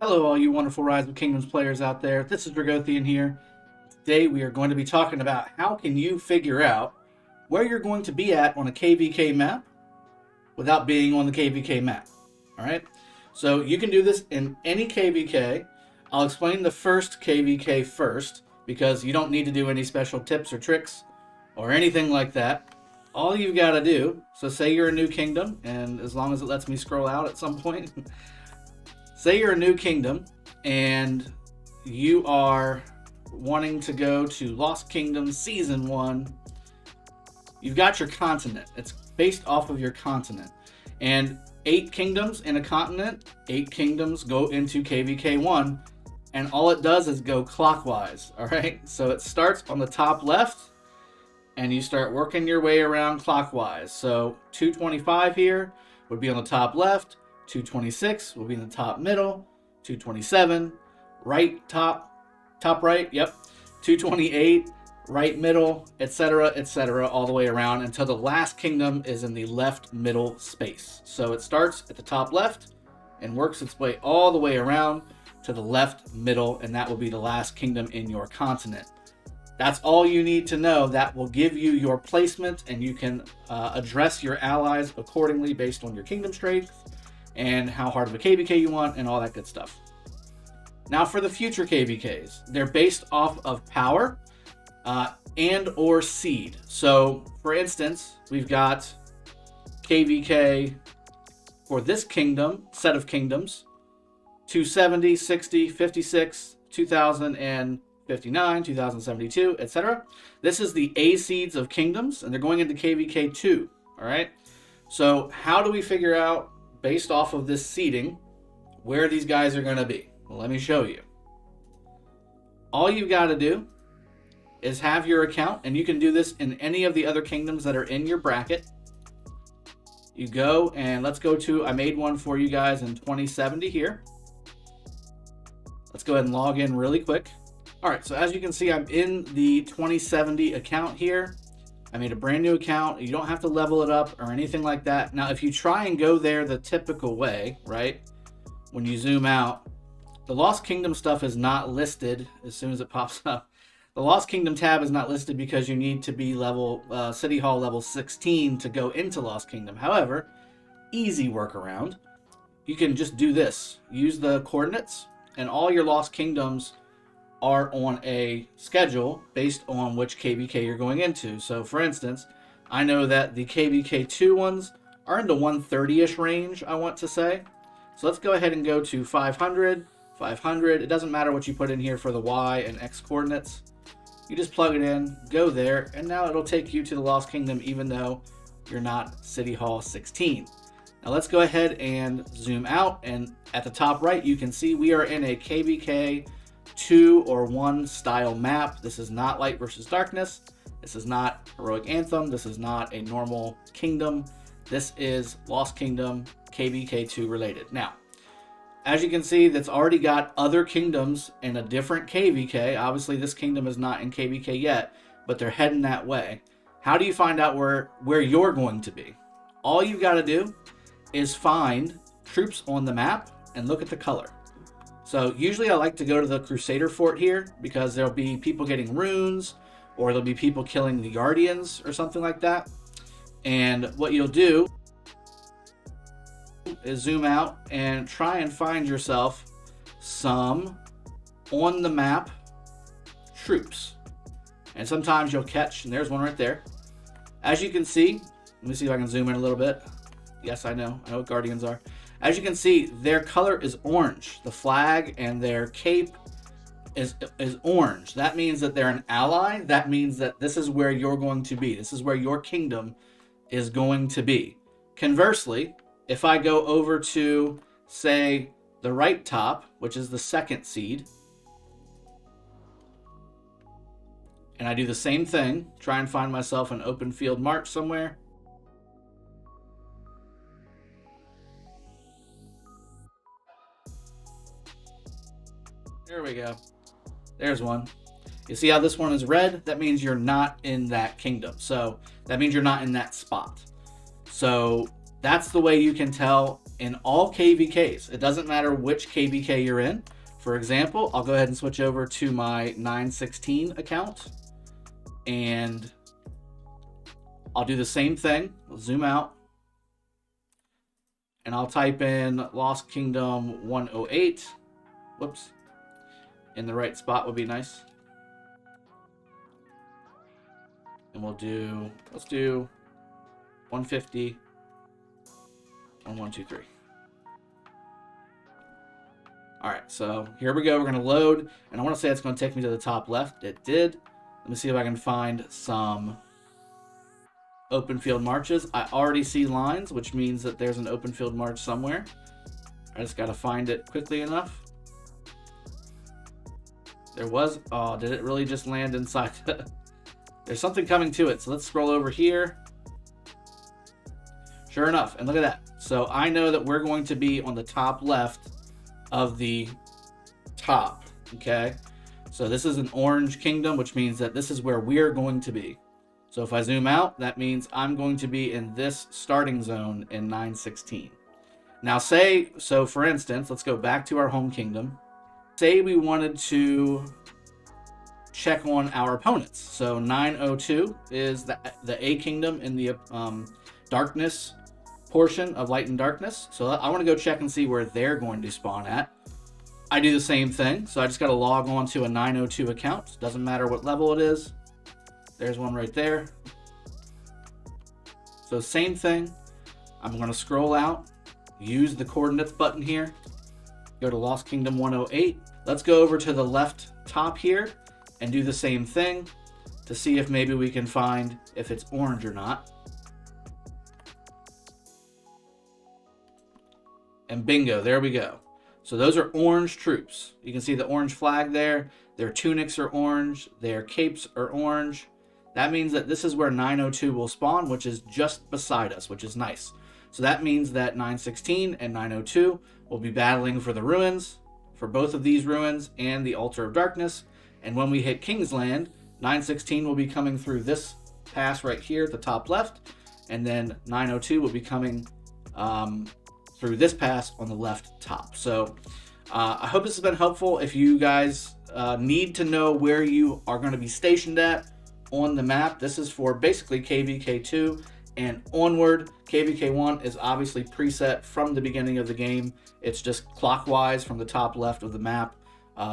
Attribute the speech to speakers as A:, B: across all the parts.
A: Hello, all you wonderful Rise of Kingdoms players out there. This is Dragothien here. Today we are going to be talking about how can you figure out where you're going to be at on a KVK map without being on the KVK map. All right? So you can do this in any KVK. I'll explain the first KVK first because you don't need to do any special tips or tricks or anything like that. All you've got to do, so say you're a new kingdom, and as long as it lets me scroll out at some point, say you're a new kingdom and you are wanting to go to Lost Kingdom Season 1. You've got your continent. It's based off of your continent. And 8 kingdoms in a continent, 8 kingdoms go into KVK 1. And all it does is go clockwise, all right? So it starts on the top left and you start working your way around clockwise. So 225 here would be on the top left. 226 will be in the top middle. 227, right top right, yep. 228, right middle, etc., all the way around until the last kingdom is in the left middle space. So it starts at the top left and works its way all the way around to the left middle, and that will be the last kingdom in your continent. That's all you need to know. That will give you your placement, and you can address your allies accordingly based on your kingdom strength and how hard of a KVK you want and all that good stuff. Now for the future KVKs, they're based off of power and or seed. So for instance, we've got KVK for this kingdom, set of kingdoms, 270, 60, 56, 2059, 2072, etc. This is the A seeds of kingdoms, and they're going into KVK 2, all right? So how do we figure out, based off of this seeding, where these guys are going to be? Well, let me show you. All you've got to do is have your account, and you can do this in any of the other kingdoms that are in your bracket. You go, and let's go to, I made one for you guys in 2070 here. Let's go ahead and log in really quick. All right, so as you can see, I'm in the 2070 account here. I made a brand new account. You don't have to level it up or anything like that. Now, if you try and go there the typical way, right, when you zoom out, the Lost Kingdom stuff is not listed as soon as it pops up. The Lost Kingdom tab is not listed because you need to be level City Hall level 16 to go into Lost Kingdom. However, easy workaround. You can just do this. Use the coordinates, and all your Lost Kingdoms are on a schedule based on which KVK you're going into. So for instance, I know that the KVK 2 ones are in the 130-ish range, I want to say. So let's go ahead and go to 500, 500. It doesn't matter what you put in here for the Y and X coordinates. You just plug it in, go there, and now it'll take you to the Lost Kingdom even though you're not City Hall 16. Now let's go ahead and zoom out, and at the top right you can see we are in a KVK 2 or 1 style map. This is not Light versus Darkness. This is not Heroic Anthem. This is not a normal kingdom. This is Lost Kingdom KVK 2 related. Now, as you can see, that's already got other kingdoms in a different KVK. Obviously, this kingdom is not in KVK yet, but they're heading that way. How do you find out where you're going to be? All you've got to do is find troops on the map and look at the color. So usually I like to go to the Crusader Fort here because there'll be people getting runes, or there'll be people killing the Guardians or something like that. And what you'll do is zoom out and try and find yourself some on the map troops. And sometimes you'll catch, and there's one right there. As you can see, let me see if I can zoom in a little bit. Yes, I know what Guardians are. As you can see, their color is orange. The flag and their cape is orange. That means that they're an ally. That means that this is where you're going to be. This is where your kingdom is going to be. Conversely, if I go over to, say, the right top, which is the second seed, and I do the same thing, try and find myself an open field march somewhere, there we go. There's one. You see how this one is red? That means you're not in that kingdom. So that means you're not in that spot. So that's the way you can tell in all KVKs. It doesn't matter which KVK you're in. For example, I'll go ahead and switch over to my 916 account, and I'll do the same thing. I'll zoom out, and I'll type in Lost Kingdom 108. Whoops. In the right spot would be nice. And let's do 150 and 123. All right, so here we go. We're going to load, and I want to say it's going to take me to the top left. It did. Let me see if I can find some open field marches. I already see lines, which means that there's an open field march somewhere. I just got to find it quickly enough. There was, oh, did it really just land inside? There's something coming to it, so let's scroll over here. Sure enough, and look at that. So I know that we're going to be on the top left of the top, okay? So this is an orange kingdom, which means that this is where we're going to be. So if I zoom out, that means I'm going to be in this starting zone in 916. Now so for instance, let's go back to our home kingdom. Say we wanted to check on our opponents. So 902 is the A kingdom in the darkness portion of Light and Darkness. So I want to go check and see where they're going to spawn at. I do the same thing. So I just got to log on to a 902 account. Doesn't matter what level it is. There's one right there. So same thing. I'm going to scroll out, use the coordinates button here, go to Lost Kingdom 108. Let's go over to the left top here and do the same thing to see if maybe we can find if it's orange or not. And bingo, there we go. So those are orange troops. You can see the orange flag there. Their tunics are orange. Their capes are orange. That means that this is where 902 will spawn, which is just beside us, which is nice. So that means that 916 and 902 will be battling for the ruins, for both of these ruins and the Altar of Darkness. And when we hit Kingsland, 916 will be coming through this pass right here at the top left, and then 902 will be coming through this pass on the left top. So I hope this has been helpful. If you guys need to know where you are going to be stationed at on the map, this is for basically KVK2 and onward. KVK1 is obviously preset from the beginning of the game. It's just clockwise from the top left of the map,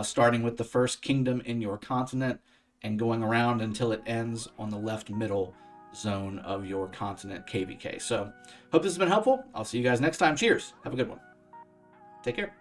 A: starting with the first kingdom in your continent and going around until it ends on the left middle zone of your continent KVK. So hope this has been helpful. I'll see you guys next time. Cheers. Have a good one. Take care.